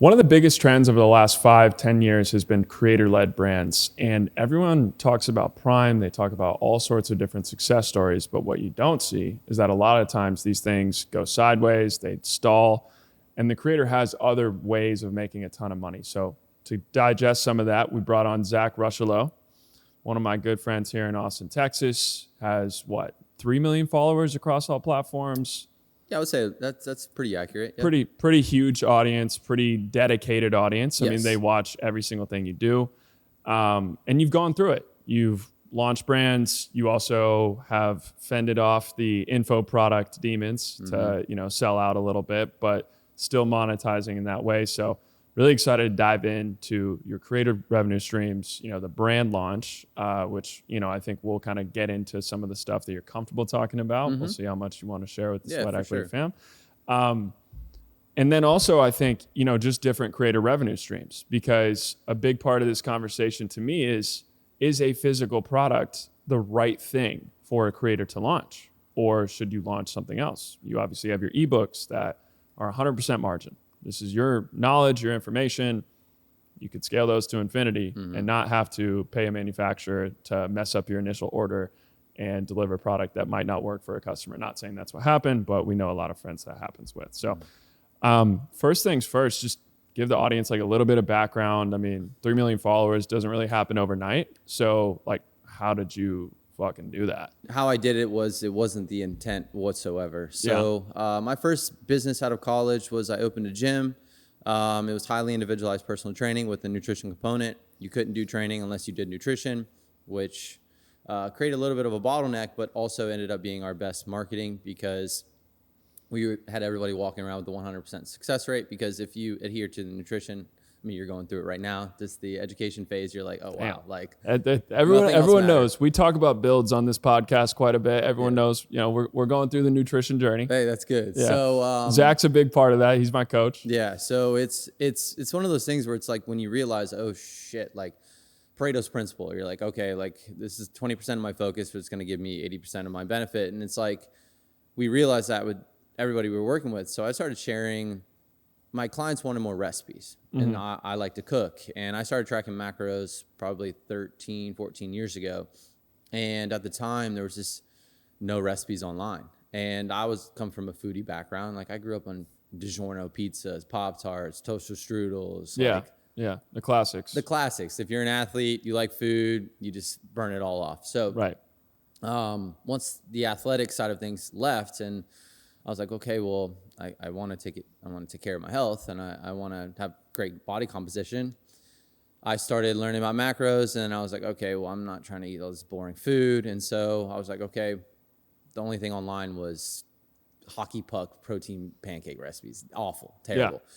One of the biggest trends over the last 5-10 years has been creator-led brands. And everyone talks about Prime. They talk about all sorts of different success stories. But what you don't see is that a lot of times these things go sideways, they stall, and the creator has other ways of making a ton of money. So to digest some of that, we brought on Zach Rocheleau, one of my good friends here in Austin, Texas, has 3 million followers across all platforms. Yeah, I would say that's pretty accurate. Yep. Pretty huge audience, pretty dedicated audience. I Yes. mean, they watch every single thing you do. And you've gone through it. You've launched brands. You also have fended off the info product demons to, sell out a little bit, but still monetizing in that way. So really excited to dive into your creative revenue streams, the brand launch, which, I think we'll kind of get into some of the stuff that you're comfortable talking about. We'll see how much you want to share with the Sweat Equity fam. And then also I think, just different creator revenue streams, because a big part of this conversation to me is a physical product the right thing for a creator to launch, or should you launch something else? You obviously have your ebooks that are 100% margin. This is your knowledge, your information. You could scale those to infinity and not have to pay a manufacturer to mess up your initial order and deliver a product that might not work for a customer. Not saying that's what happened, but we know a lot of friends that happens with. So first things first, just give the audience a little bit of background. I mean, 3 million followers doesn't really happen overnight. So how did you fucking do that? How I did it wasn't the intent whatsoever. So my first business out of college was I opened a gym. It was highly individualized personal training with a nutrition component. You couldn't do training unless you did nutrition, which created a little bit of a bottleneck, but also ended up being our best marketing because we had everybody walking around with the 100% success rate. Because if you adhere to the nutrition, I mean, you're going through it right now. Just the education phase, you're like, oh, wow. Everyone knows. We talk about builds on this podcast quite a bit. Everyone knows, we're going through the nutrition journey. Hey, that's good. Yeah. So Zach's a big part of that. He's my coach. Yeah. So it's one of those things where it's when you realize, oh, shit, Pareto's principle. You're like, okay, this is 20% of my focus, but it's going to give me 80% of my benefit. And it's we realized that with everybody we were working with. So I started sharing. My clients wanted more recipes, and I like to cook. And I started tracking macros probably 13, 14 years ago. And at the time, there was just no recipes online. And I come from a foodie background. I grew up on DiGiorno pizzas, Pop-Tarts, toaster strudels. Yeah, the classics. The classics. If you're an athlete, you like food, you just burn it all off. So right. Once the athletic side of things left, and I was like, okay, well, I want to take care of my health, and I want to have great body composition. I started learning about macros, and I was like, okay, well, I'm not trying to eat all this boring food. And so I was like, okay, the only thing online was hockey puck protein pancake recipes. Awful, terrible. Yeah.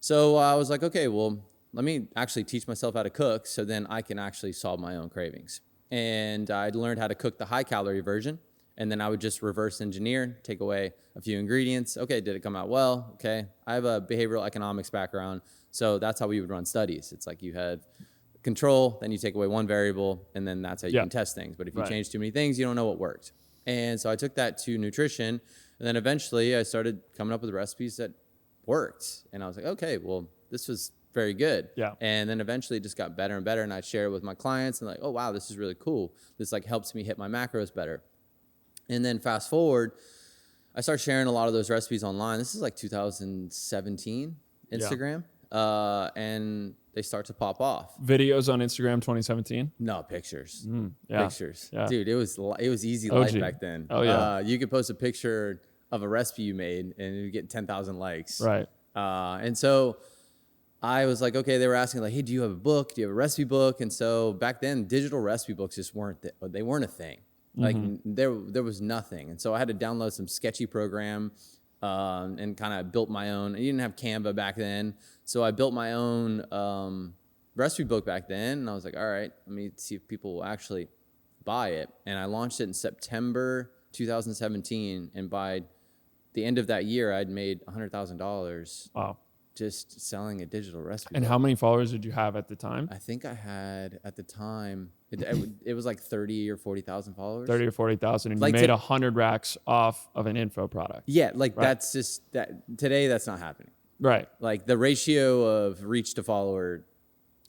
So I was like, okay, well, let me actually teach myself how to cook so then I can actually solve my own cravings. And I learned how to cook the high calorie version. And then I would just reverse engineer, take away a few ingredients. Okay, did it come out well? Okay. I have a behavioral economics background, so that's how we would run studies. It's you had control, then you take away one variable, and then that's how you can test things. But if you change too many things, you don't know what worked. And so I took that to nutrition, and then eventually I started coming up with recipes that worked. And I was like, okay, well, this was very good. Yeah. And then eventually it just got better and better, and I'd share it with my clients, and oh, wow, this is really cool. This helps me hit my macros better. And then fast forward, I started sharing a lot of those recipes online. This is 2017 Instagram. Yeah. And they start to pop off. Videos on Instagram 2017? No, pictures. Pictures. Yeah. Dude, it was easy OG. life back then. Oh, yeah. You could post a picture of a recipe you made and it would get 10,000 likes. Right. And so I was like, okay, they were asking hey, do you have a book? Do you have a recipe book? And so back then, digital recipe books just weren't a thing. There was nothing. And so I had to download some sketchy program and kind of built my own. I didn't have Canva back then. So I built my own recipe book back then. And I was like, all right, let me see if people will actually buy it. And I launched it in September 2017. And by the end of that year, I'd made $100,000. Wow. Just selling a digital recipe And book. how many followers did you have at the time? I think I had at the time, it was 30 or 40,000 followers. 30 or 40,000, and you made 100 racks off of an info product. Yeah, right? That's just that today. That's not happening. Right. Like the ratio of reach to follower.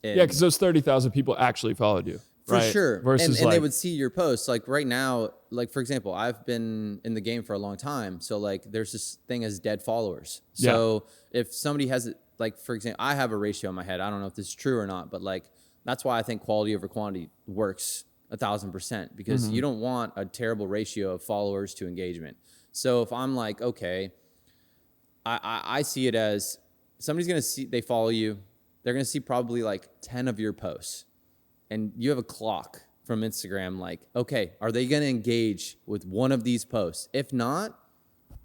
Yeah, because those 30,000 people actually followed you. For right? sure. Versus And they would see your posts. Like right now, like for example, I've been in the game for a long time. So like there's this thing as dead followers. So if somebody has it, like for example, I have a ratio in my head. I don't know if this is true or not, but like that's why I think quality over quantity works 1,000%, because you don't want a terrible ratio of followers to engagement. So if I'm like, okay, I see it as somebody's going to see, they follow you. They're going to see probably like 10 of your posts. And you have a clock from Instagram, like, okay, are they going to engage with one of these posts? If not,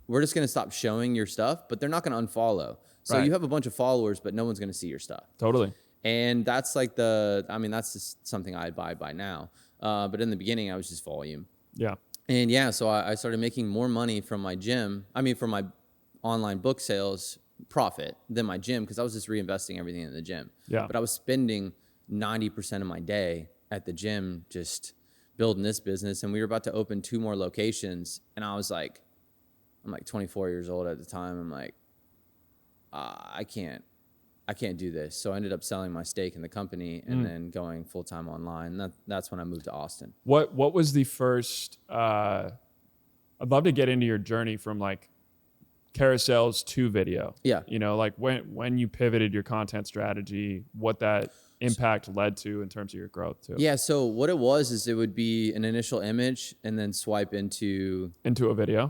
we're just going to stop showing your stuff, but they're not going to unfollow. So you have a bunch of followers, but no one's going to see your stuff. Totally. And that's like that's just something I abide by now. But in the beginning, I was just volume. Yeah. And yeah, so I started making more money from my gym. From my online book sales profit than my gym, because I was just reinvesting everything in the gym. Yeah. But I was spending 90% of my day at the gym just building this business, and we were about to open 2 more locations, and I'm like 24 years old at the time. I'm like, I can't do this. So I ended up selling my stake in the company and then going full-time online. And that's when I moved to Austin. What was the first I'd love to get into your journey from like carousels to video. Yeah. You know, like when you pivoted your content strategy, what that impact led to in terms of your growth too. Yeah. So what it was is it would be an initial image and then swipe into a video.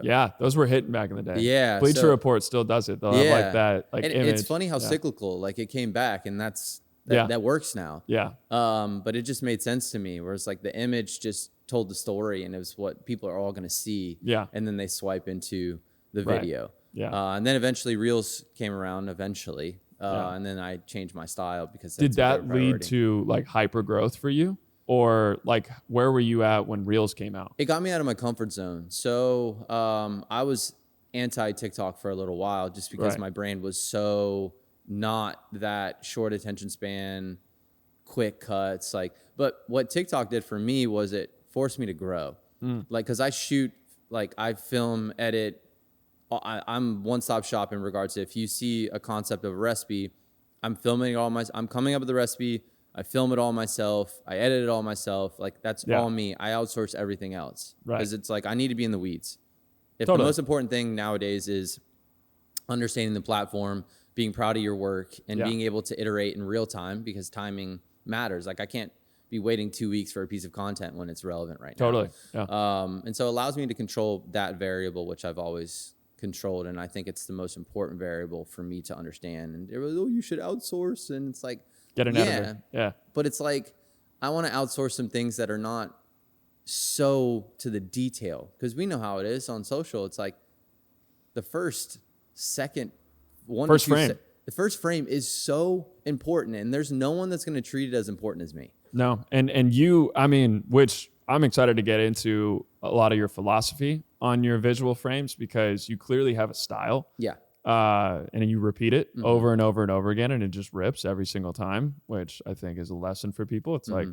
Yeah. Those were hitting back in the day. Yeah. Bleacher Report still does it. They'll have like that and image. It's funny how cyclical, like it came back, and that works now. Yeah. But it just made sense to me, where it's like the image just told the story and it was what people are all going to see. Yeah. And then they swipe into the video. Yeah. And then eventually Reels came around and then I changed my style because that's Did that lead to like hyper growth for you? Or like where were you at when Reels came out? It got me out of my comfort zone. So I was anti TikTok for a little while just because my brain was so not that short attention span, quick cuts. But what TikTok did for me was it forced me to grow. Like, cause I film, edit. I'm one-stop shop in regards to if you see a concept of a recipe, I'm filming it all I'm coming up with the recipe. I film it all myself. I edit it all myself. Like that's all me. I outsource everything else because it's like I need to be in the weeds. The most important thing nowadays is understanding the platform, being proud of your work, and being able to iterate in real time, because timing matters. Like I can't be waiting 2 weeks for a piece of content when it's relevant right now. Totally. Yeah. And so it allows me to control that variable, which I've always controlled, and I think it's the most important variable for me to understand. And they're like, oh, you should outsource, and it's like, get an editor. Yeah. But it's like I want to outsource some things that are not so to the detail, because we know how it is on social. It's like the first frame is so important, and there's no one that's going to treat it as important as me. No, and you, which I'm excited to get into a lot of your philosophy on your visual frames, because you clearly have a style. Yeah. And you repeat it over and over and over again, and it just rips every single time, which I think is a lesson for people. It's like,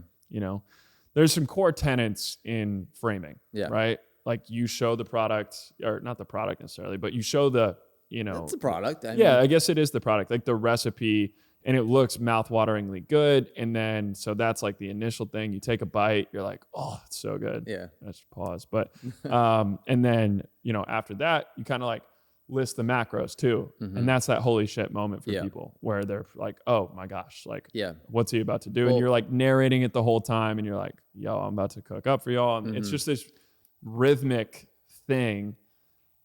there's some core tenets in framing, right? Like you show the product, or not the product necessarily, but you show the, it's a product. I guess it is the product, like the recipe, and it looks mouth-wateringly good. And then, so that's like the initial thing. You take a bite, you're like, oh, it's so good. Yeah. Let's pause. But, and then, after that, you kind of like list the macros too. And that's that holy shit moment for people where they're like, oh my gosh, like, what's he about to do? And you're like narrating it the whole time. And you're like, yo, I'm about to cook up for y'all. And it's just this rhythmic thing.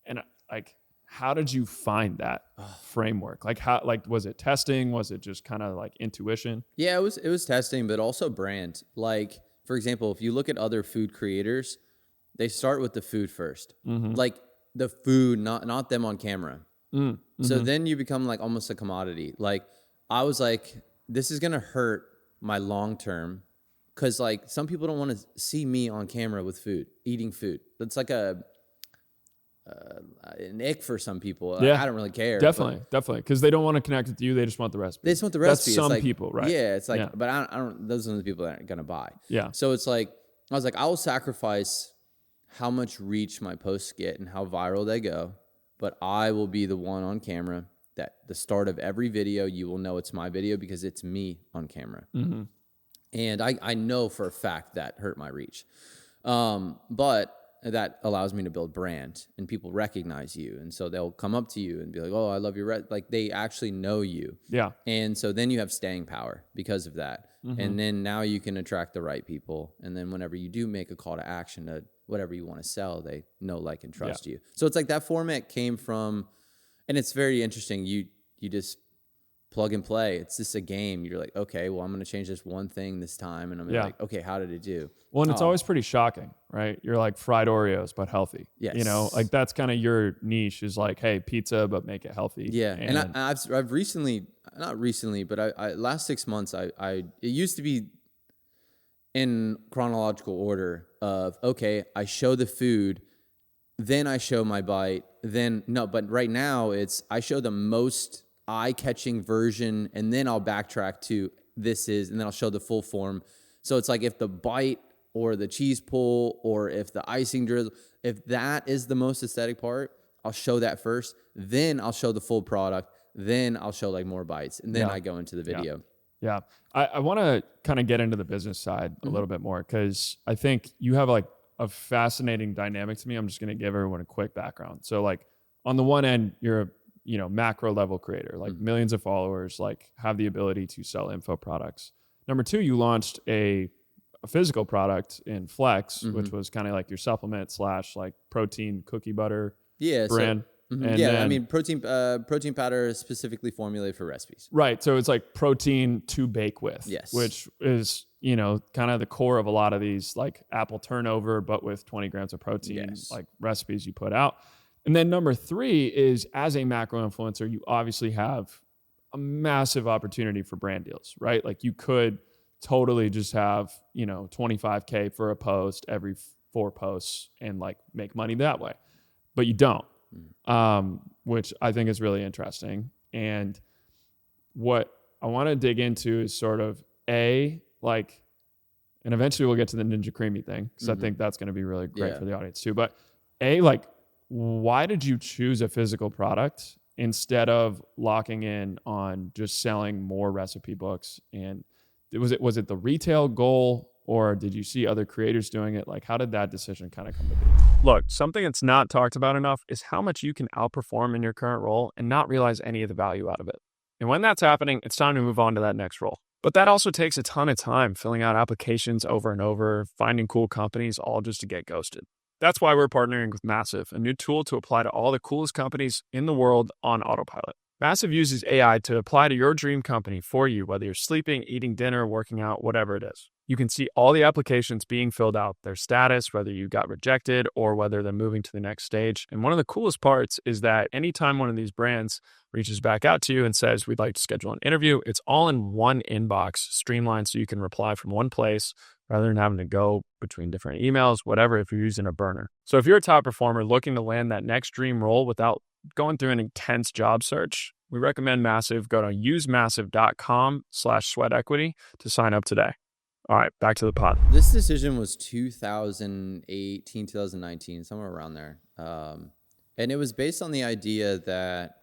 And like, how did you find that framework? Like was it testing? Was it just kind of like intuition? Yeah, it was testing, but also brand. Like, for example, if you look at other food creators, they start with the food first. Like the food, not them on camera. So then you become like almost a commodity. Like I was like, this is going to hurt my long-term, because like some people don't want to see me on camera with food, eating food. That's like an ick for some people. I don't really care. Definitely. Because they don't want to connect with you. They just want the recipe. They just want the recipe. That's some people, right? Yeah, it's like, but I don't. Those are the people that aren't gonna buy. Yeah. So it's like I was like, I will sacrifice how much reach my posts get and how viral they go, but I will be the one on camera that the start of every video, you will know it's my video because it's me on camera. Mm-hmm. And I know for a fact that hurt my reach. But that allows me to build brand, and people recognize you. And so they'll come up to you and be like, oh, I love your like they actually know you. Yeah. And so then you have staying power because of that. Mm-hmm. And then now you can attract the right people. And then whenever you do make a call to action to whatever you want to sell, they know, like, and trust you. So it's like that format came from, and it's very interesting. You just plug and play. It's just a game. You're like, okay, well, I'm going to change this one thing this time. And I'm like, okay, how did it do? Well, and it's always pretty shocking, right? You're like fried Oreos, but healthy. Yes. You know, like that's kind of your niche is like, hey, pizza, but make it healthy. Yeah. And I've recently, not recently, but I last 6 months, it used to be in chronological order of, okay, I show the food, then I show my bite, but right now it's, I show the most eye-catching version, and then I'll backtrack to and then I'll show the full form. So it's like if the bite or the cheese pull or if the icing drizzle, if that is the most aesthetic part, I'll show that first, then I'll show the full product, then I'll show like more bites, and then I go into the video. Yeah. I want to kind of get into the business side a little bit more, because I think you have like a fascinating dynamic to me. I'm just going to give everyone a quick background. So like on the one end, you're a macro level creator, like millions of followers, like have the ability to sell info products. Number two, you launched a physical product in Flex, which was kind of like your supplement / like protein cookie butter brand. And protein powder is specifically formulated for recipes. Right. So it's like protein to bake with, which is, kind of the core of a lot of these like apple turnover, but with 20 grams of protein, like recipes you put out. And then number three is, as a macro influencer, you obviously have a massive opportunity for brand deals, right? Like you could totally just have, $25K for a post every 4 posts and like make money that way, but you don't, which I think is really interesting. And what I want to dig into is sort of and eventually we'll get to the Ninja Creami thing, because I think that's going to be really great for the audience too. But why did you choose a physical product instead of locking in on just selling more recipe books? And was it the retail goal, or did you see other creators doing it? Like, how did that decision kind of come to be? Look, something that's not talked about enough is how much you can outperform in your current role and not realize any of the value out of it. And when that's happening, it's time to move on to that next role. But that also takes a ton of time, filling out applications over and over, finding cool companies, all just to get ghosted. That's why we're partnering with Massive, a new tool to apply to all the coolest companies in the world on autopilot. Massive uses AI to apply to your dream company for you, whether you're sleeping, eating dinner, working out, whatever it is. You can see all the applications being filled out, their status, whether you got rejected or whether they're moving to the next stage. And one of the coolest parts is that anytime one of these brands reaches back out to you and says, we'd like to schedule an interview, it's all in one inbox, streamlined, so you can reply from one place rather than having to go between different emails, whatever, if you're using a burner. So if you're a top performer looking to land that next dream role without going through an intense job search, we recommend Massive. Go to usemassive.com/sweatequity to sign up today. All right, back to the pod. This decision was 2018, 2019, somewhere around there. And it was based on the idea that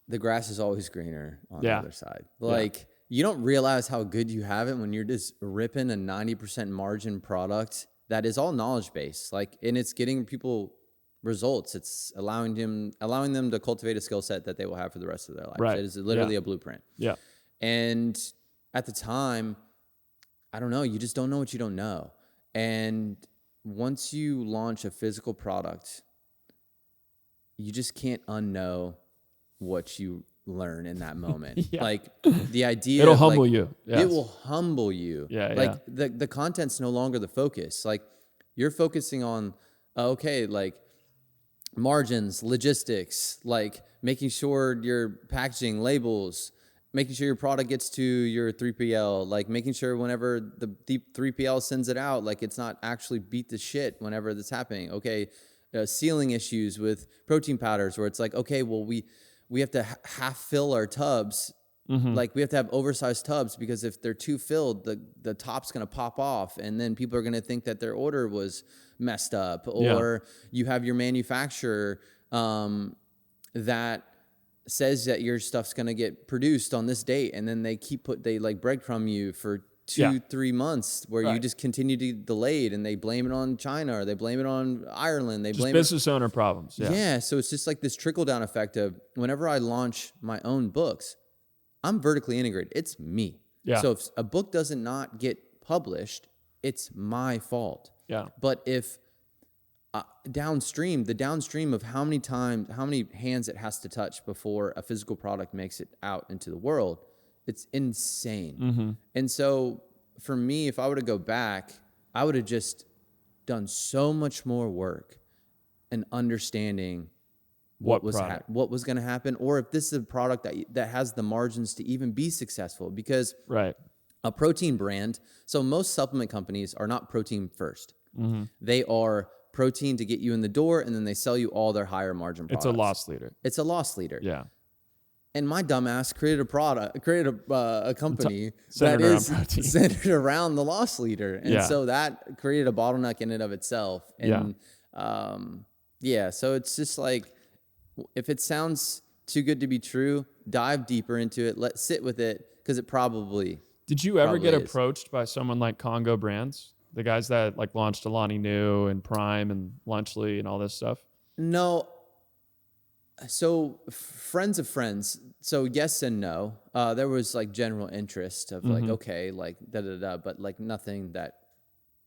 the grass is always greener on the other side. You don't realize how good you have it when you're just ripping a 90% margin product that is all knowledge based. And it's getting people results. It's allowing them to cultivate a skill set that they will have for the rest of their life. Right. It is literally a blueprint. Yeah. And at the time, I don't know, you just don't know what you don't know. And once you launch a physical product, you just can't unknow what you learn in that moment. The idea it'll humble you. It will humble you. The content's no longer the focus. You're focusing on margins, logistics, making sure your packaging, labels, making sure your product gets to your 3PL, making sure whenever the 3PL sends it out, it's not actually beat to shit whenever that's happening. Sealing issues with protein powders where it's we have to half fill our tubs. We have to have oversized tubs because if they're too filled, the top's going to pop off and then people are going to think that their order was messed up. Or you have your manufacturer that says that your stuff's going to get produced on this date. And then they like breadcrumb you for 2-3 months where you just continue to get delayed, and they blame it on China or they blame it on Ireland. They blame business owner problems. Yeah. So it's just like this trickle down effect of whenever I launch my own books, I'm vertically integrated. It's me. Yeah. So if a book doesn't not get published, it's my fault. Yeah. But if the downstream of how many hands it has to touch before a physical product makes it out into the world, it's insane. Mm-hmm. And so for me, if I were to go back, I would have just done so much more work and understanding what was going to happen, or if this is a product that has the margins to even be successful. Because a protein brand, so most supplement companies are not protein first. Mm-hmm. They are protein to get you in the door, and then they sell you all their higher margin products. It's a loss leader. It's a loss leader. Yeah. And my dumbass created a company centered that is around protein. Centered around the loss leader. And so that created a bottleneck in and of itself. And so it's just like, if it sounds too good to be true, dive deeper into it. Sit with it, because it probably. Did you ever get approached by someone like Congo Brands? The guys that like launched Alani Nu and Prime and Lunchly and all this stuff? No. So friends of friends. So yes and no. There was like general interest of like, okay, like but like nothing that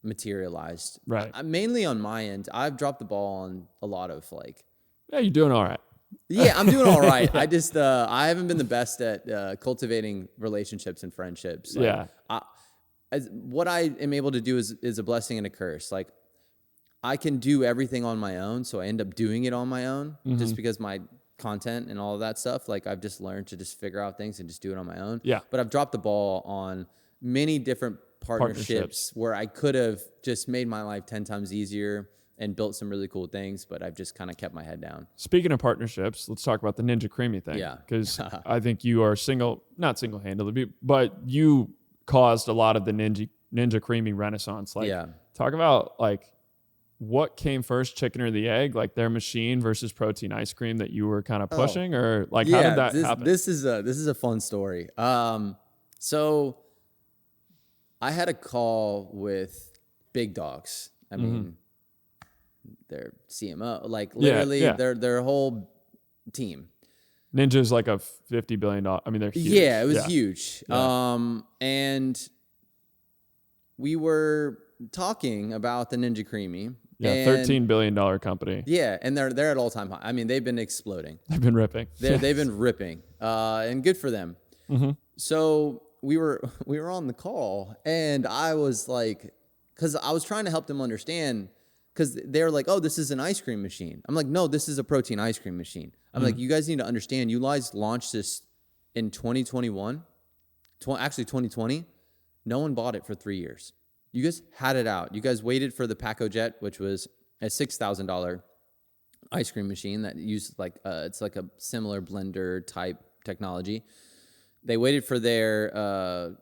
materialized. Right. Mainly on my end, I've dropped the ball on a lot of like. Yeah, you're doing all right. Yeah, I'm doing all right. I just I haven't been the best at cultivating relationships and friendships. Like, what I am able to do is a blessing and a curse. Like, I can do everything on my own, so I end up doing it on my own, just because my content and all of that stuff. Like, I've just learned to just figure out things and just do it on my own. Yeah. But I've dropped the ball on many different partnerships where I could have just made my life 10 times easier and built some really cool things, but I've just kind of kept my head down. Speaking of partnerships, let's talk about the Ninja Creami thing. Yeah. Because I think you are not single-handedly, but you caused a lot of the Ninja Creami renaissance. Like, talk about like what came first, chicken or the egg, like their machine versus protein ice cream that you were kind of pushing, or like how did that happen? This is a fun story. So I had a call with big dogs. I mean, their CMO, like literally their whole team. Ninja's like a $50 billion. I mean, they're huge. Yeah, it was huge. Yeah. And we were talking about the Ninja Creami. Yeah, $13 billion company. Yeah, and they're at all-time high. I mean, they've been exploding. They've been ripping. They've been ripping, and good for them. Mm-hmm. So we were on the call, and I was like, because I was trying to help them understand, because they're like, oh, this is an ice cream machine. I'm like, no, this is a protein ice cream machine. I'm like, you guys need to understand, you guys launched this in 2021, actually 2020. No one bought it for 3 years. You guys had it out. You guys waited for the Paco Jet, which was a $6,000 ice cream machine that used like, it's like a similar blender type technology. They waited for their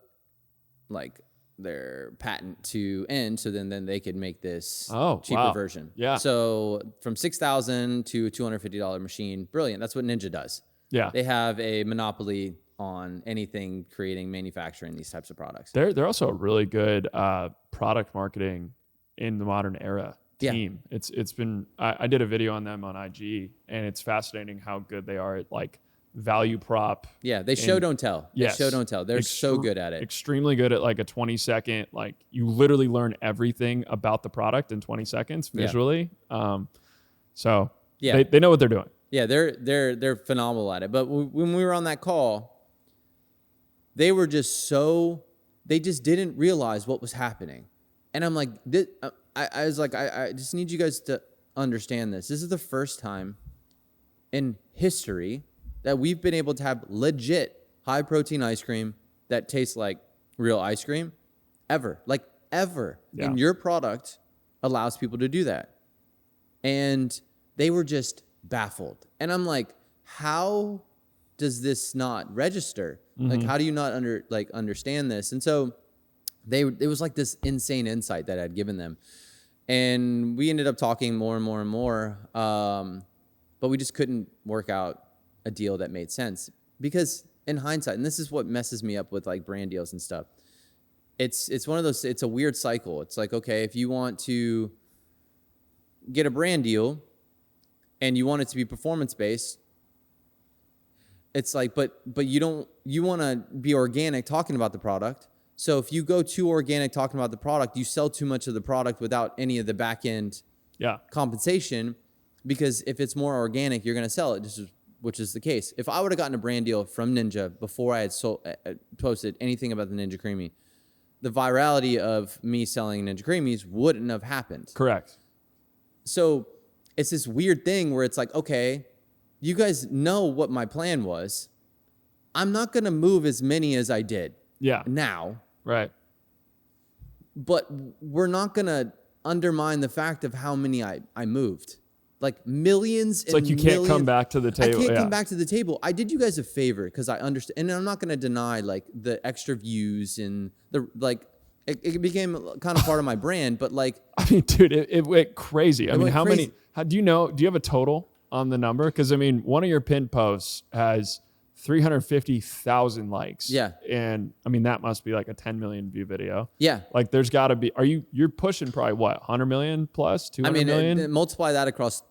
patent to end, so then they could make this cheaper version. Yeah. So from $6,000 to a $250 machine, brilliant. That's what Ninja does. Yeah. They have a monopoly on anything creating, manufacturing these types of products. They're also a really good product marketing in the modern era team. Yeah. It's been I did a video on them on IG, and it's fascinating how good they are at like value prop. Yeah, they show don't tell. Yes. They show don't tell. They're so good at it. Extremely good at like a 20-second, like you literally learn everything about the product in 20 seconds visually. So they know what they're doing. Yeah, they're phenomenal at it. But when we were on that call, they were they just didn't realize what was happening. And I'm like, I was like, I just need you guys to understand this. This is the first time in history that we've been able to have legit high protein ice cream that tastes like real ice cream ever. Yeah. And your product allows people to do that. And they were just baffled. And I'm like, how does this not register? Mm-hmm. Like, how do you not understand this? And so it was like this insane insight that I'd given them. And we ended up talking more and more and more. but we just couldn't work out a deal that made sense because in hindsight, and this is what messes me up with like brand deals and stuff. It's one of those, it's a weird cycle. It's like, okay, if you want to get a brand deal and you want it to be performance based, it's like, but you want to be organic talking about the product. So if you go too organic talking about the product, you sell too much of the product without any of the back end compensation, because if it's more organic, you're going to sell it, which is the case. If I would have gotten a brand deal from Ninja before I had posted anything about the Ninja Creami, the virality of me selling Ninja Creamies wouldn't have happened. Correct. So it's this weird thing where it's like, okay, you guys know what my plan was. I'm not going to move as many as I did now. Right. But we're not going to undermine the fact of how many I moved. Like millions. It's like you can't come back to the table. I can't come back to the table. I did you guys a favor because I understand, and I'm not going to deny like the extra views and the like. It became kind of part of my brand, but like, I mean, dude, it went crazy. I mean, how many? Do you you have a total on the number? Because I mean, one of your pinned posts has 350,000 likes. Yeah. And I mean, that must be like a 10 million view video. Yeah. Like there's gotta be, you're pushing probably what, 100 million plus, 200 million? Multiply that across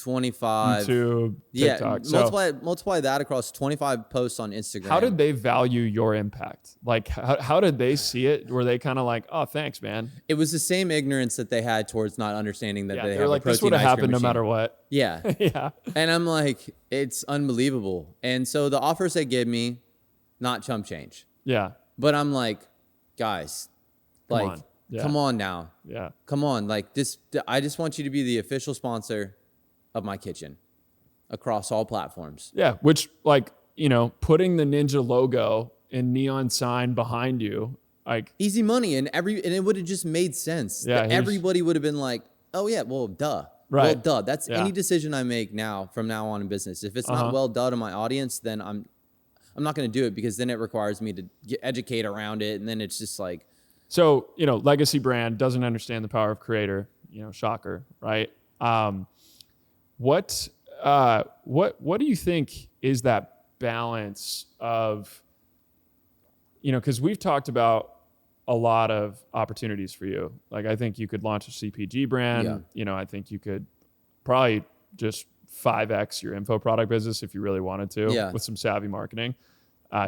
25. YouTube, TikTok. Yeah. Multiply that across 25 posts on Instagram. How did they value your impact? Like how did they see it? Were they kind of like, oh, thanks, man? It was the same ignorance that they had towards not understanding that they have like, a protein this would have happened machine. no matter what. Yeah. Yeah. And I'm like, it's unbelievable. And so the offers they give me, not chump change. Yeah. But I'm like, guys, come on now. Yeah. Come on. Like this, I just want you to be the official sponsor of my kitchen across all platforms. Yeah. Which like, putting the Ninja logo and neon sign behind you, like easy money. And it would have just made sense. Yeah. Everybody would have been like, oh yeah, well, duh. Right. Well, duh. That's any decision I make from now on in business. If it's not well done to my audience, then I'm not going to do it, because then it requires me to educate around it. And then it's just like. So, legacy brand doesn't understand the power of creator, shocker, right? What do you think is that balance of, because we've talked about a lot of opportunities for you. Like, I think you could launch a CPG brand. Yeah. I think you could probably just 5x your info product business if you really wanted to with some savvy marketing.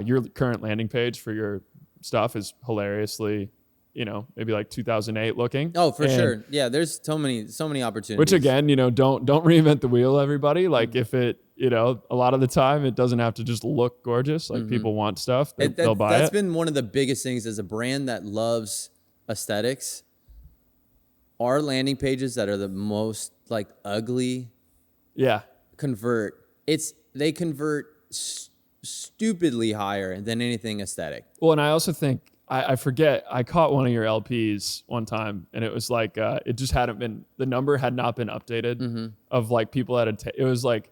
Your current landing page for your stuff is hilariously, maybe like 2008 looking. Oh, for sure. Yeah. There's so many opportunities. Which again, don't reinvent the wheel, everybody. Like if it, a lot of the time it doesn't have to just look gorgeous. Like people want stuff, they'll buy it. That's been one of the biggest things as a brand that loves aesthetics. Our landing pages that are the most like ugly. Yeah. They convert stupidly higher than anything aesthetic. Well, and I also think, I forget, I caught one of your LPs one time and it was like, it just the number had not been updated of like people it was like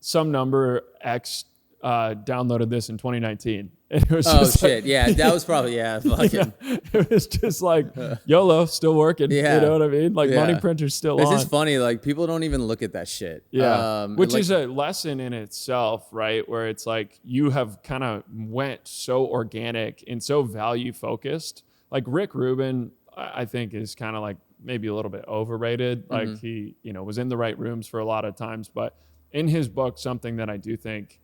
some number X downloaded this in 2019. And it was just shit. Yeah. That was probably, fucking. It was just like YOLO, still working. Yeah. You know what I mean? Like money printer's still on. This is funny. Like people don't even look at that shit. Yeah. Which is a lesson in itself, right? Where it's like you have kind of went so organic and so value focused. Like Rick Rubin, I think is kind of like maybe a little bit overrated. Like he, was in the right rooms for a lot of times, but in his book, something that I do think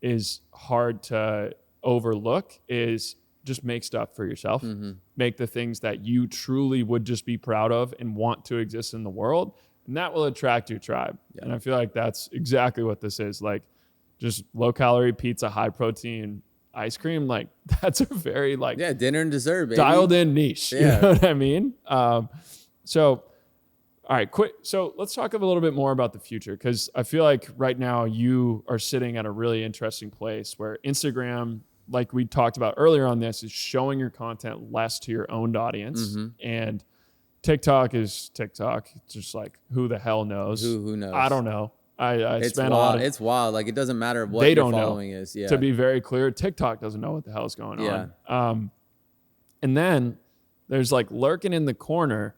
is hard to overlook is just make stuff for yourself. Make the things that you truly would just be proud of and want to exist in the world, and that will attract your tribe. And I feel like that's exactly what this is. Like just low calorie pizza, high protein ice cream, like that's a very like dinner and dessert, baby. Dialed in niche. You know what I mean? So all right, so let's talk a little bit more about the future, because I feel like right now you are sitting at a really interesting place where Instagram, like we talked about earlier on this, is showing your content less to your owned audience. And TikTok is TikTok. It's just like, who the hell knows? Who knows? I don't know. It's spent wild. A lot. It's wild. Like it doesn't matter what your following is. Yeah. To be very clear, TikTok doesn't know what the hell is going on. And then there's like lurking in the corner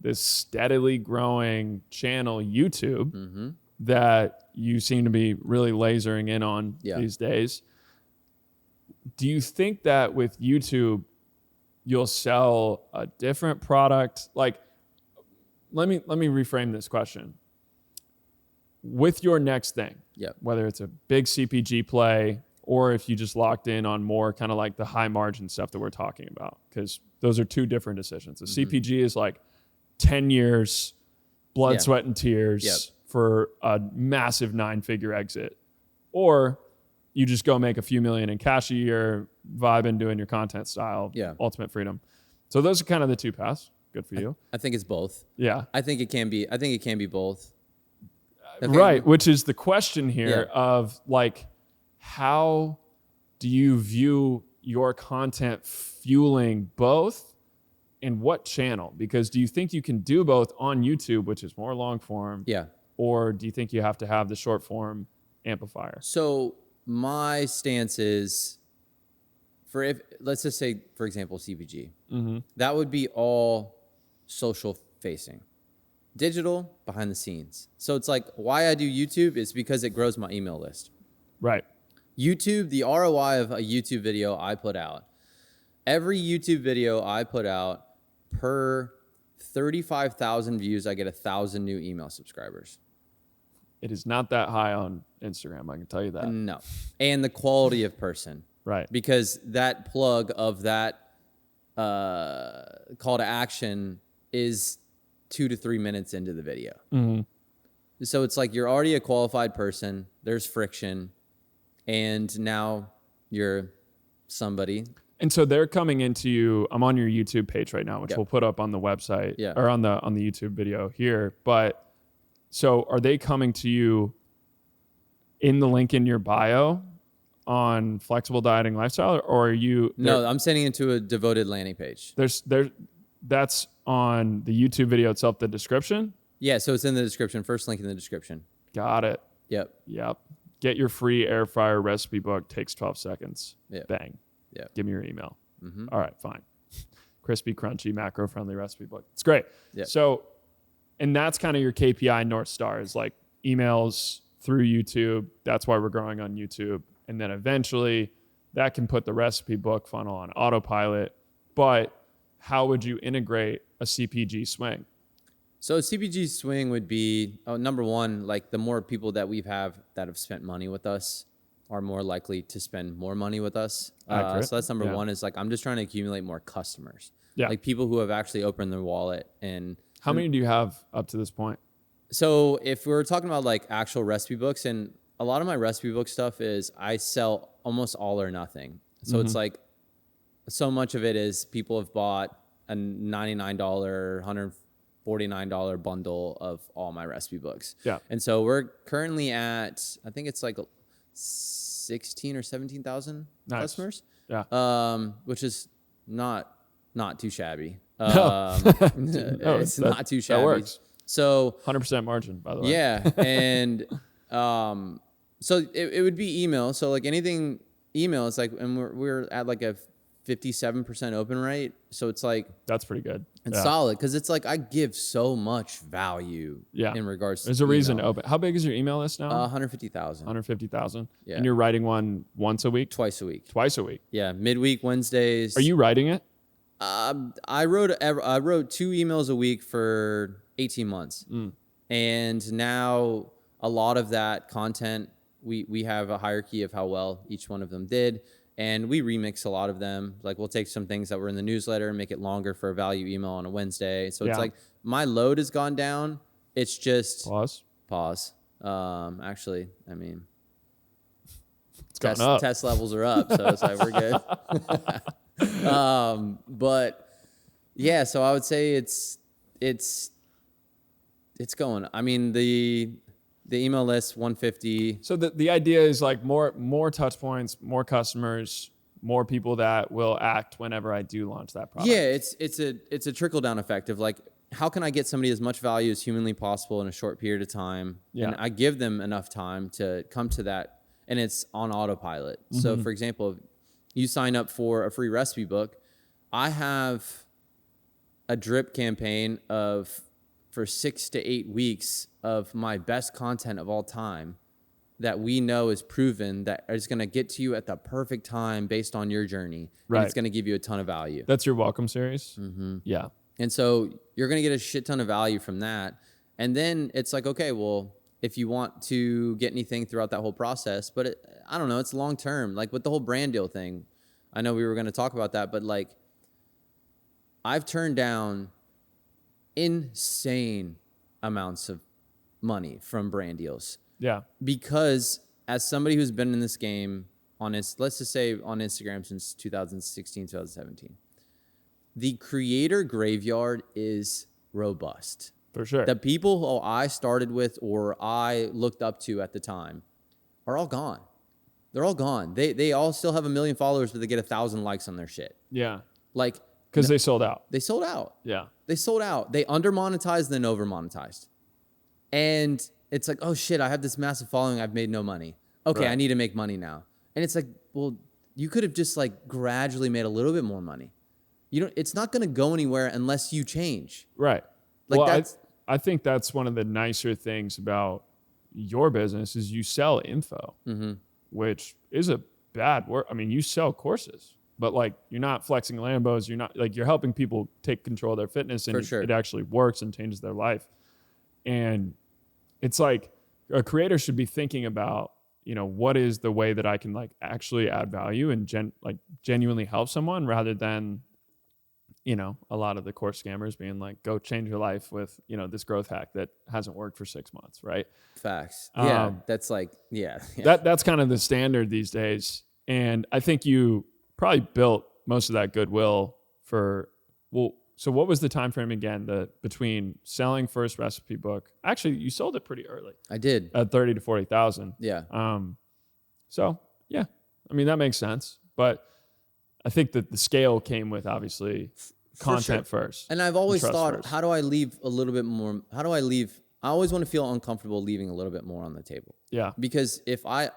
this steadily growing channel, YouTube, that you seem to be really lasering in on these days. Do you think that with YouTube, you'll sell a different product? Like, let me reframe this question. With your next thing, whether it's a big CPG play or if you just locked in on more kind of like the high margin stuff that we're talking about, because those are two different decisions. The CPG is like 10 years, blood, sweat, and tears for a massive 9-figure exit. Or you just go make a few million in cash a year, vibing, doing your content style, ultimate freedom. So those are kind of the two paths. Good for you. I think it's both. Yeah. I think it can be both. Right, which is the question here of like, how do you view your content fueling both, and what channel? Because do you think you can do both on YouTube, which is more long form? Or do you think you have to have the short form amplifier? So my stance is, let's just say, for example, CPG, that would be all social facing. Digital, behind the scenes. So it's like, why I do YouTube is because it grows my email list. Right. YouTube, the ROI of a YouTube video I put out, every YouTube video I put out, per 35,000 views, I get 1,000 new email subscribers. It is not that high on Instagram, I can tell you that. No. And the quality of person. Right. Because that plug of that call to action is 2 to 3 minutes into the video. So it's like you're already a qualified person. There's friction. And now you're somebody. And so they're coming into you. I'm on your YouTube page right now, which we'll put up on the website or on the YouTube video here. But so are they coming to you in the link in your bio on flexible dieting lifestyle, or are you? No, I'm sending it to a devoted landing page. That's on the YouTube video itself, the description? Yeah, so it's in the description. First link in the description. Got it. Yep. Get your free air fryer recipe book. Takes 12 seconds. Bang. Give me your email. All right, fine. Crispy, crunchy, macro-friendly recipe book. It's great. So, and that's kind of your KPI North Star is like emails through YouTube. That's why we're growing on YouTube. And then eventually that can put the recipe book funnel on autopilot. But how would you integrate a CPG swing? So a CPG swing would be, number one, like the more people that we have that have spent money with us are more likely to spend more money with us. So that's number one, is like, I'm just trying to accumulate more customers. Like people who have actually opened their wallet. And how many do you have up to this point? So if we're talking about like actual recipe books, and a lot of my recipe book stuff is I sell almost all or nothing. So it's like, so much of it is people have bought a $99, $149 bundle of all my recipe books. And so we're currently at, I think it's like 16 or 17,000 customers. Which is not too shabby. It's not too shabby. That works. So 100% margin, by the way. And so it would be email. So like anything email, it's like, and we're at like a 57% open rate. So it's like, that's pretty good. It's solid, because it's like I give so much value in regards to, there's a reason to open. How big is your email list now? 150,000. 150,000. And you're writing one once a week? Twice a week. Twice a week. Midweek Wednesdays. Are you writing it? I wrote 2 emails a week for 18 months. And now a lot of that content, we have a hierarchy of how well each one of them did. And we remix a lot of them. Like we'll take some things that were in the newsletter and make it longer for a value email on a Wednesday. So it's like my load has gone down. It's just pause. Actually, I mean, test levels are up. So it's like, we're good. But yeah, so I would say it's going. I mean, the email list, 150. So the idea is like more touch points, more customers, more people that will act whenever I do launch that product. Yeah, it's a trickle down effect of like, how can I get somebody as much value as humanly possible in a short period of time? And I give them enough time to come to that, and it's on autopilot. So for example, you sign up for a free recipe book. I have a drip campaign of for 6 to 8 weeks of my best content of all time that we know is proven that is going to get to you at the perfect time based on your journey. Right. And it's going to give you a ton of value. That's your welcome series? Yeah. And so you're going to get a shit ton of value from that. And then it's like, okay, well, if you want to get anything throughout that whole process, but I don't know, it's long term. Like with the whole brand deal thing, I know we were going to talk about that, but like I've turned down insane amounts of money from brand deals. Yeah. Because as somebody who's been in this game let's just say on Instagram since 2016, 2017, the creator graveyard is robust. For sure. The people who I started with or I looked up to at the time are all gone. They're all gone. They all still have 1 million followers, but they get 1,000 likes on their shit. Yeah. Like, because they sold out. They sold out. Yeah. They sold out. They under monetized, then over monetized. And it's like, oh shit, I have this massive following. I've made no money. Okay, Right. I need to make money now. And it's like, well, you could have just like gradually made a little bit more money. It's not going to go anywhere unless you change. Right. Like well, that's, I think that's one of the nicer things about your business is you sell info, which is a bad word. I mean, you sell courses, but like you're not flexing Lambos. You're not like you're helping people take control of their fitness, and it actually works and changes their life. And it's like a creator should be thinking about, what is the way that I can like actually add value and genuinely help someone rather than, a lot of the course scammers being like, go change your life with, this growth hack that hasn't worked for 6 months. Right. Facts. Yeah. That's like, yeah. That's kind of the standard these days. And I think you probably built most of that goodwill so what was the time frame again, between selling first recipe book? Actually, you sold it pretty early. I did. At 30 to 40,000. Yeah. So yeah, I mean, that makes sense. But I think that the scale came with obviously content first. And I've always thought, first. how do I leave a little bit more? I always want to feel uncomfortable leaving a little bit more on the table. Yeah. Because if I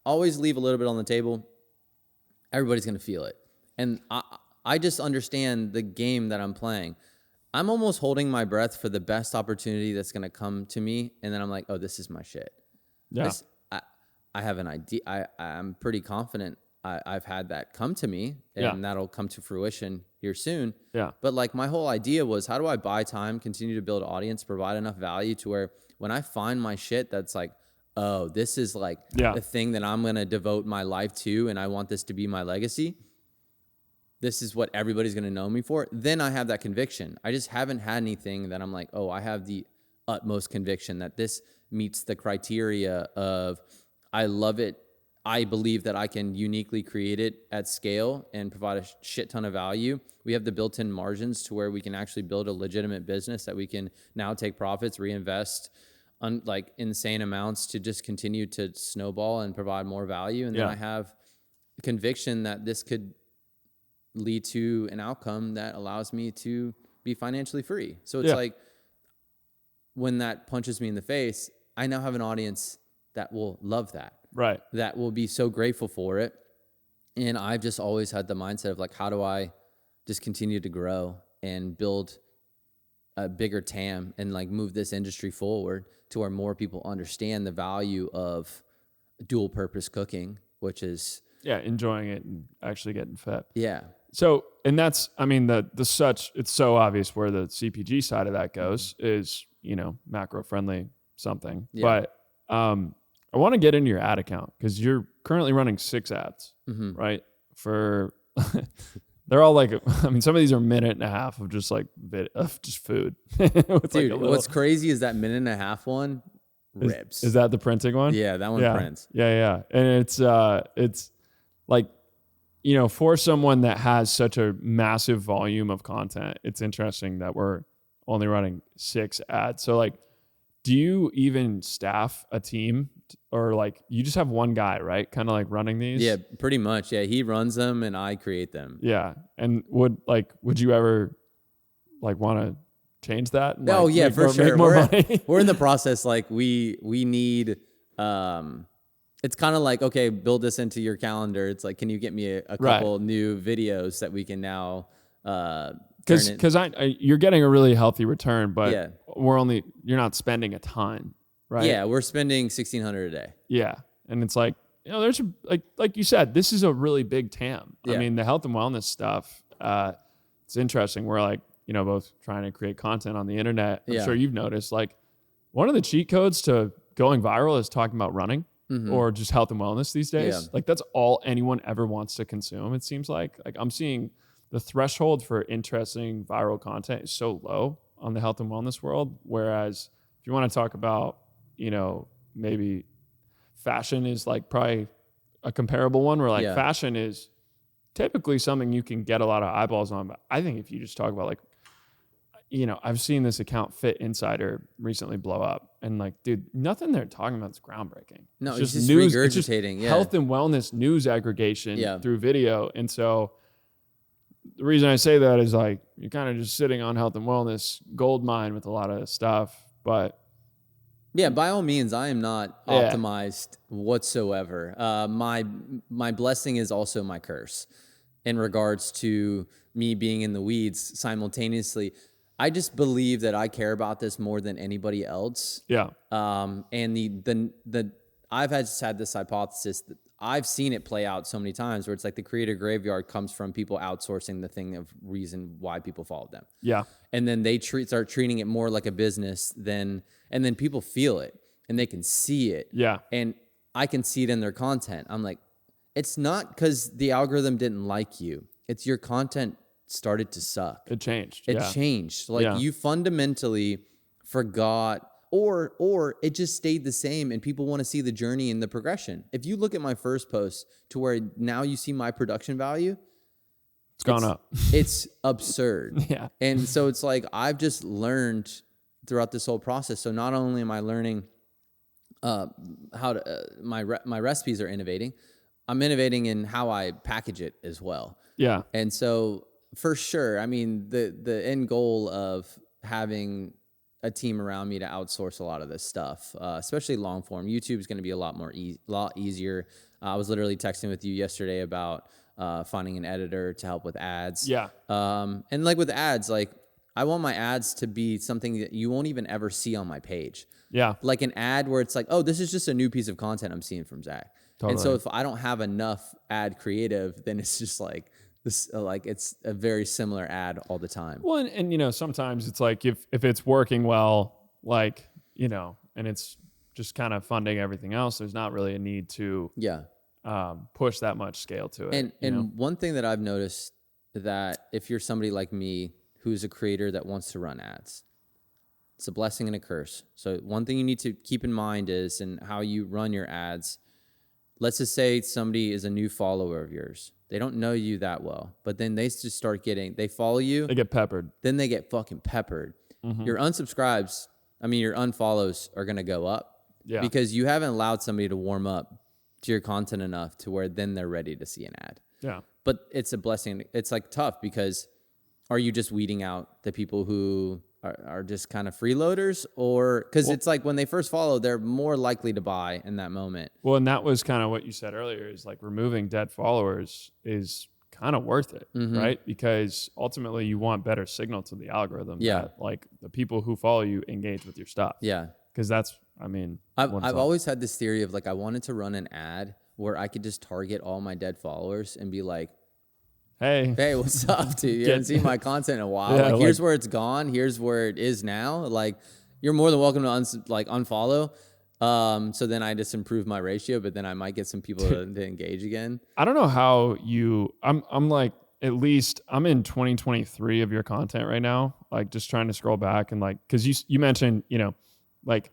always leave a little bit on the table, everybody's going to feel it. And I just understand the game that I'm playing. I'm almost holding my breath for the best opportunity that's going to come to me. And then I'm like, oh, this is my shit. Yeah. I have an idea. I'm pretty confident I've had that come to me, and that'll come to fruition here soon. Yeah. But like my whole idea was, how do I buy time, continue to build audience, provide enough value to where when I find my shit that's like, oh, this is like the thing that I'm going to devote my life to, and I want this to be my legacy. This is what everybody's going to know me for. Then I have that conviction. I just haven't had anything that I'm like, oh, I have the utmost conviction that this meets the criteria of I love it. I believe that I can uniquely create it at scale and provide a shit ton of value. We have the built-in margins to where we can actually build a legitimate business that we can now take profits, reinvest like insane amounts to just continue to snowball and provide more value. And then I have conviction that this could lead to an outcome that allows me to be financially free. So it's like when that punches me in the face, I now have an audience that will love that. Right. That will be so grateful for it. And I've just always had the mindset of like, how do I just continue to grow and build a bigger TAM and like move this industry forward to where more people understand the value of dual purpose cooking, which is enjoying it and actually getting fed. Yeah. So, and that's, I mean, it's so obvious where the CPG side of that goes is, macro friendly something. Yeah. But I want to get into your ad account because you're currently running 6 ads, right? They're all like, I mean, some of these are a minute and a half of just like of just food. Dude, what's crazy is that minute and a half one rips. Is that the printing one? Yeah, that one prints. Yeah. And it's like, for someone that has such a massive volume of content, it's interesting that we're only running 6 ads. So like, do you even staff a team or like you just have one guy, right? Kind of like running these? Yeah, pretty much. Yeah, he runs them and I create them. Yeah. And would you ever like want to change that? And, oh like, yeah, for sure. Money? We're in the process. Like we need, it's kind of like, okay, build this into your calendar. It's like, can you get me a couple new videos that we can now, Because you're getting a really healthy return, but Yeah. you're not spending a ton, right? Yeah, we're spending $1,600 a day. Yeah, and it's like, there's like you said, this is a really big TAM. Yeah. I mean, the health and wellness stuff. It's interesting. We're like, both trying to create content on the internet. I'm sure you've noticed, like, one of the cheat codes to going viral is talking about running or just health and wellness these days. Yeah. Like, that's all anyone ever wants to consume. It seems like I'm seeing the threshold for interesting viral content is so low on the health and wellness world. Whereas if you want to talk about, maybe fashion is like probably a comparable one where fashion is typically something you can get a lot of eyeballs on. But I think if you just talk about like, I've seen this account Fit Insider recently blow up, and like, dude, nothing they're talking about is groundbreaking. No, it's just news, regurgitating. Health and wellness news aggregation through video. And so the reason I say that is like, you're kind of just sitting on health and wellness gold mine with a lot of stuff. But yeah, by all means, I am not optimized whatsoever. My blessing is also my curse in regards to me being in the weeds simultaneously. I just believe that I care about this more than anybody else. Yeah. And I've just had this hypothesis that I've seen it play out so many times where it's like the creator graveyard comes from people outsourcing the thing of reason why people follow them. Yeah. And then they start treating it more like a business and then people feel it and they can see it. Yeah. And I can see it in their content. I'm like, it's not because the algorithm didn't like you. It's your content started to suck. It changed. It changed. Like you fundamentally forgot or it just stayed the same and people want to see the journey and the progression. If you look at my first post to where now you see my production value, it's gone up. It's absurd. Yeah. And so it's like, I've just learned throughout this whole process. So not only am I learning how to, my recipes are innovating, I'm innovating in how I package it as well. Yeah. And so for sure, I mean, the end goal of having a team around me to outsource a lot of this stuff, especially long form. YouTube is going to be a lot easier. I was literally texting with you yesterday about finding an editor to help with ads. Yeah. And like with ads, like I want my ads to be something that you won't even ever see on my page. Yeah. Like an ad where it's like, oh, this is just a new piece of content I'm seeing from Zach. Totally. And so if I don't have enough ad creative, then it's just like this, like it's a very similar ad all the time. Well, and sometimes it's like if it's working well, like, and it's just kind of funding everything else, there's not really a need to push that much scale to it. And one thing that I've noticed that if you're somebody like me who's a creator that wants to run ads, it's a blessing and a curse. So one thing you need to keep in mind is in how you run your ads. Let's just say somebody is a new follower of yours. They don't know you that well, but then they just start they follow you. They get peppered. Then they get fucking peppered. Mm-hmm. Your unfollows are going to go up because you haven't allowed somebody to warm up to your content enough to where then they're ready to see an ad. Yeah. But it's a blessing. It's like tough because are you just weeding out the people who are just kind of freeloaders, or because it's like when they first follow, they're more likely to buy in that moment. Well, and that was kind of what you said earlier is like removing dead followers is kind of worth it, right? Because ultimately you want better signal to the algorithm that like the people who follow you engage with your stuff. Yeah. Because that's, I've always had this theory of like, I wanted to run an ad where I could just target all my dead followers and be like, Hey, what's up, dude? You haven't seen my content in a while. Yeah, here's where it's gone. Here's where it is now. Like, you're more than welcome to unfollow. So then I just improve my ratio, but then I might get some people to engage again. I don't know how I'm like, at least I'm in 2023 of your content right now. Like just trying to scroll back and like, cause you mentioned, like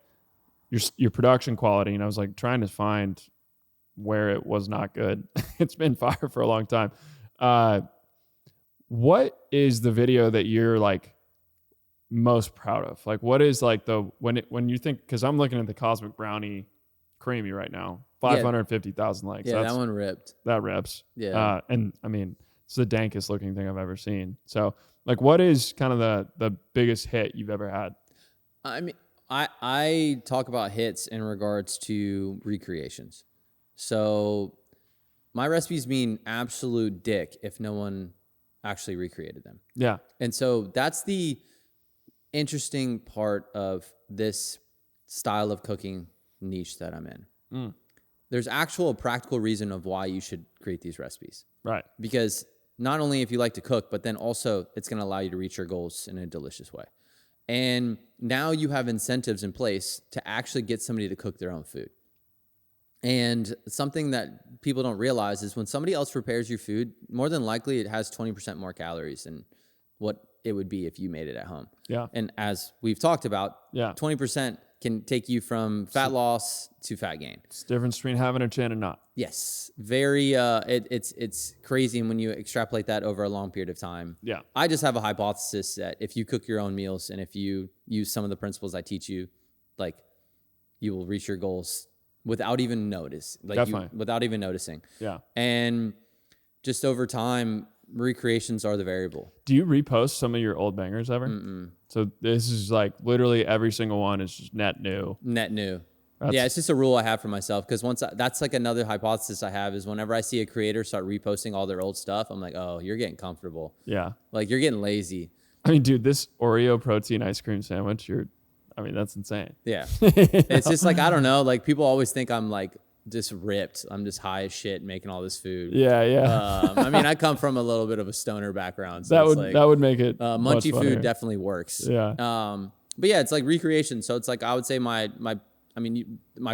your production quality. And I was like trying to find where it was not good. It's been fire for a long time. What is the video that you're like most proud of? Like what is like when you think, cause I'm looking at the Cosmic Brownie Creami right now, 550,000 likes. Yeah, that one ripped. That rips. Yeah. And it's the dankest looking thing I've ever seen. So like what is kind of the biggest hit you've ever had? I mean, I talk about hits in regards to recreations. So my recipes mean absolute dick if no one actually recreated them. Yeah. And so that's the interesting part of this style of cooking niche that I'm in. There's actual practical reason of why you should create these recipes. Right. Because not only if you like to cook, but then also it's going to allow you to reach your goals in a delicious way. And now you have incentives in place to actually get somebody to cook their own food. And something that people don't realize is when somebody else prepares your food, more than likely it has 20% more calories than what it would be if you made it at home. Yeah. And as we've talked about, 20% can take you from fat loss to fat gain. It's the difference between having a chin and not. Yes. Very, it's crazy when you extrapolate that over a long period of time. Yeah. I just have a hypothesis that if you cook your own meals and if you use some of the principles I teach you, like you will reach your goals without even without even noticing. Yeah. And just over time, recreations are the variable. Do you repost some of your old bangers ever? Mm-mm. So this is like literally every single one is just net new. Yeah, it's just a rule I have for myself because that's like another hypothesis I have is whenever I see a creator start reposting all their old stuff, I'm like, oh, you're getting comfortable. Yeah. Like you're getting lazy. I mean, dude, this Oreo protein ice cream sandwich, that's insane. Yeah. It's just like, I don't know. Like people always think I'm like just ripped. I'm just high as shit making all this food. Yeah, yeah. I mean, I come from a little bit of a stoner background. So that would make it munchy much food definitely works. Yeah. But yeah, it's like recreation. So it's like I would say my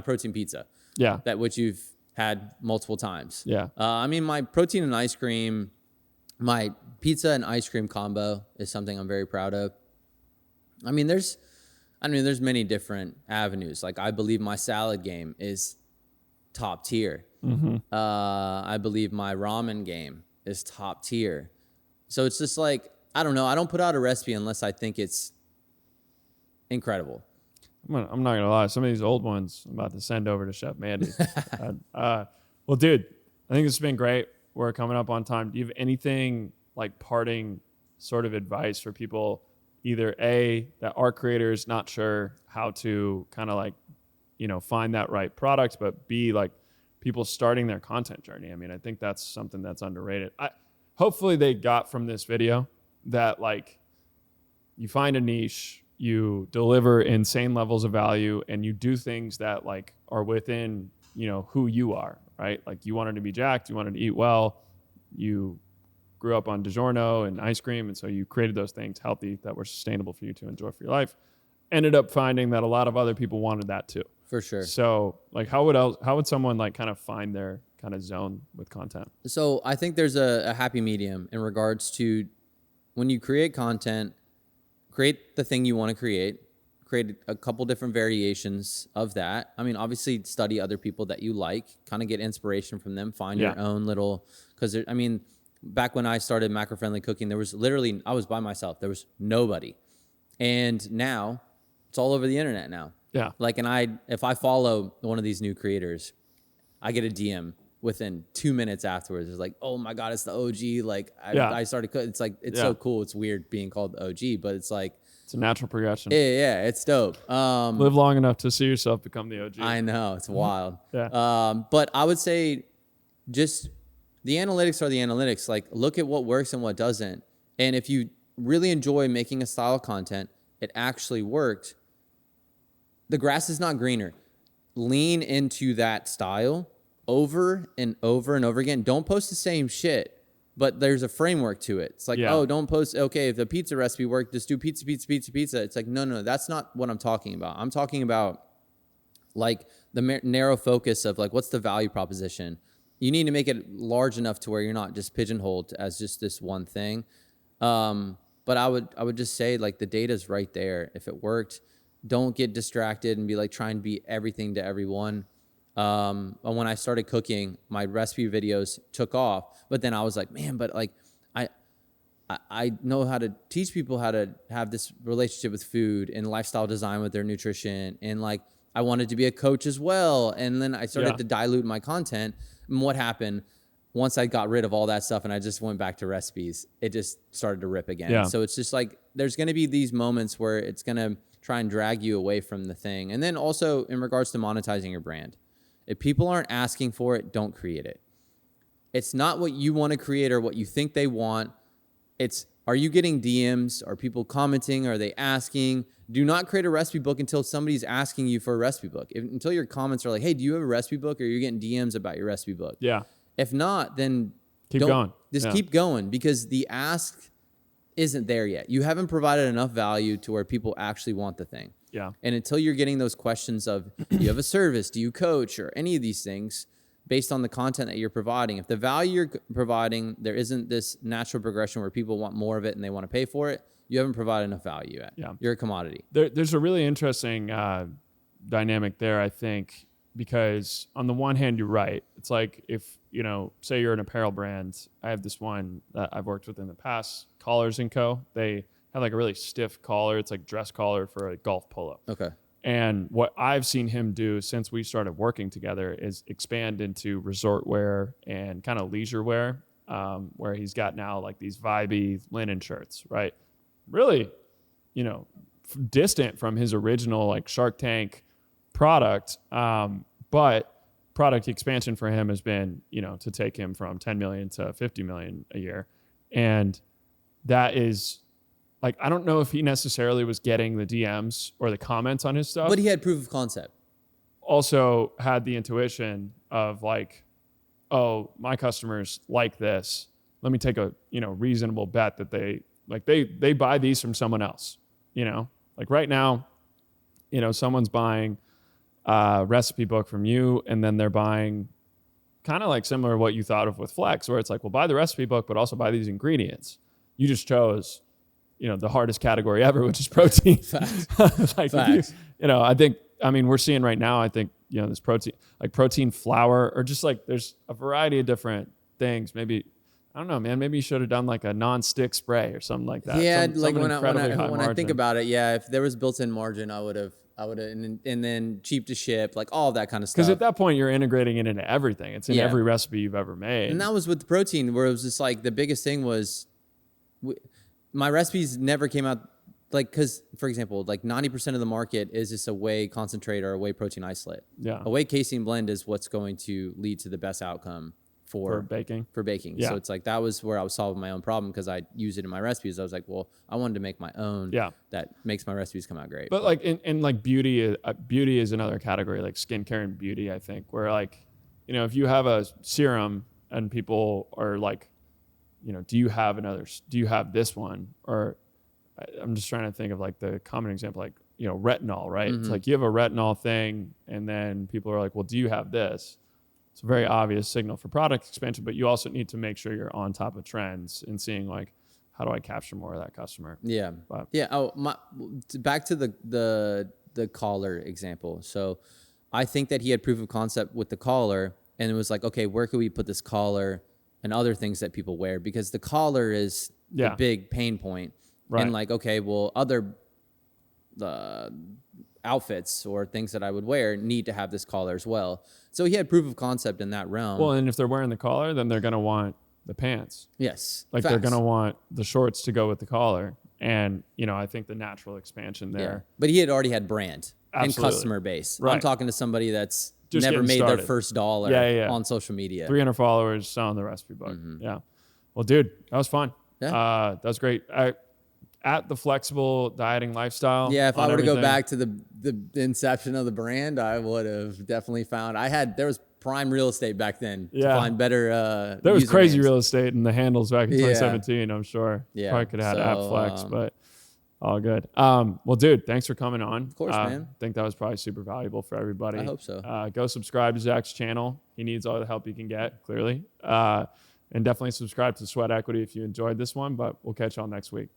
protein pizza. Yeah. That which you've had multiple times. Yeah. My protein and ice cream, my pizza and ice cream combo is something I'm very proud of. There's many different avenues. Like I believe my salad game is top tier. Mm-hmm. I believe my ramen game is top tier. So it's just like, I don't know. I don't put out a recipe unless I think it's incredible. I'm not going to lie. Some of these old ones I'm about to send over to Chef Mandy. Well, dude, I think this has been great. We're coming up on time. Do you have anything like parting sort of advice for people, either A, that are creators, not sure how to kind of like, find that right product, but B, like people starting their content journey? I think that's something that's underrated. Hopefully they got from this video that like you find a niche, you deliver insane levels of value, and you do things that like are within, who you are, right? Like you wanted to be jacked, you wanted to eat well, you grew up on DiGiorno and ice cream, and so you created those things healthy that were sustainable for you to enjoy for your life. Ended up finding that a lot of other people wanted that too. For sure. So like how would someone like kind of find their kind of zone with content? So I think there's a happy medium in regards to when you create content, create the thing you want to create a couple different variations of that. Obviously study other people that you like, kind of get inspiration from them, find your own little, because back when I started macro-friendly cooking, there was literally, I was by myself. There was nobody. And now it's all over the internet now. Yeah. Like, and if I follow one of these new creators, I get a DM within 2 minutes afterwards. It's like, oh my God, it's the OG. Like I started cooking. It's like, it's so cool. It's weird being called the OG, but it's like, it's a natural progression. Yeah, it's dope. Live long enough to see yourself become the OG. I know, it's wild. Yeah. But I would say just the analytics are the analytics. Like look at what works and what doesn't. And if you really enjoy making a style of content, it actually worked, the grass is not greener. Lean into that style over and over and over again. Don't post the same shit, but there's a framework to it. It's like, oh, don't post, okay, if the pizza recipe worked, just do pizza. It's like, no, that's not what I'm talking about. I'm talking about like the narrow focus of like, what's the value proposition? You need to make it large enough to where you're not just pigeonholed as just this one thing. But I would just say like the data's right there. If it worked, don't get distracted and be like trying to be everything to everyone. When I started cooking, my recipe videos took off, but then I was like, man, but like I know how to teach people how to have this relationship with food and lifestyle design with their nutrition. And like, I wanted to be a coach as well. And then I started to dilute my content. And what happened once I got rid of all that stuff and I just went back to recipes, it just started to rip again. Yeah. So it's just like, there's going to be these moments where it's going to try and drag you away from the thing. And then also in regards to monetizing your brand, if people aren't asking for it, don't create it. It's not what you want to create or what you think they want. are you getting DMs? Are people commenting? Are they asking? Do not create a recipe book until somebody's asking you for a recipe book. Until your comments are like, hey, do you have a recipe book? Or you're getting DMs about your recipe book. Yeah. If not, then keep going. Just keep going, because the ask isn't there yet. You haven't provided enough value to where people actually want the thing. Yeah. And until you're getting those questions of, do you have a service? Do you coach? Or any of these things, based on the content that you're providing. If the value you're providing, there isn't this natural progression where people want more of it and they want to pay for it, you haven't provided enough value yet. Yeah. You're a commodity. There's a really interesting dynamic there, I think, because on the one hand, you're right. It's like if, say you're an apparel brand. I have this one that I've worked with in the past, Collars & Co. They have like a really stiff collar. It's like dress collar for a golf polo. Okay. And what I've seen him do since we started working together is expand into resort wear and kind of leisure wear, where he's got now like these vibey linen shirts, right? Really, distant from his original like Shark Tank product. But product expansion for him has been, to take him from 10 million to 50 million a year. And that is, like, I don't know if he necessarily was getting the DMs or the comments on his stuff. But he had proof of concept. Also had the intuition of like, oh, my customers like this. Let me take a, reasonable bet that they buy these from someone else, Like right now, someone's buying a recipe book from you, and then they're buying kind of like similar to what you thought of with Flex, where it's like, well, buy the recipe book, but also buy these ingredients. You just chose the hardest category ever, which is protein. Facts. Facts. We're seeing right now, I think, this protein flour, or just like there's a variety of different things. Maybe, I don't know, man, maybe you should have done like a non-stick spray or something like that. Yeah. Some when incredibly I think about it, yeah, if there was built-in margin, I would have, and then cheap to ship, like all of that kind of stuff. Because at that point, you're integrating it into everything. It's in every recipe you've ever made. And that was with the protein, where it was just like the biggest thing was my recipes never came out like, because, for example, like 90% of the market is just a whey concentrate or a whey protein isolate. Yeah. A whey casein blend is what's going to lead to the best outcome for baking. Yeah. So it's like, that was where I was solving my own problem, because I use it in my recipes. I was like, well, I wanted to make my own that makes my recipes come out great. But like in like beauty is another category, like skincare and beauty, I think, where like, if you have a serum and people are like, do you have this one? Or I'm just trying to think of like the common example, like, retinol, right? Mm-hmm. It's like you have a retinol thing, and then people are like, well, do you have this? It's a very obvious signal for product expansion, but you also need to make sure you're on top of trends and seeing like, how do I capture more of that customer? Yeah. But, yeah. Oh, back to the collar example. So I think that he had proof of concept with the collar, and it was like, okay, where could we put this collar and other things that people wear? Because the collar is the big pain point. Right. And like, okay, well, other outfits or things that I would wear need to have this collar as well. So he had proof of concept in that realm. Well, and if they're wearing the collar, then they're going to want the pants. Yes. Like Facts. they're going to want the shorts to go with the collar. And, I think the natural expansion there. Yeah. But he had already had brand Absolutely. and customer base. Right. I'm talking to somebody that's Just never made started. their first dollar on social media. 300 followers selling the recipe book. Mm-hmm. Yeah. Well, dude, that was fun. Yeah. That was great. At the flexible dieting lifestyle. Yeah, if I were to go back to the inception of the brand, I would have definitely found there was prime real estate back then to find better. There was crazy names. real estate in the handles back in 2017. I'm sure. Yeah, probably could have had @flex, but all good. Well, dude, thanks for coming on. Of course, man. I think that was probably super valuable for everybody. I hope so. Go subscribe to Zach's channel. He needs all the help he can get, clearly. And definitely subscribe to Sweat Equity if you enjoyed this one. But we'll catch y'all next week.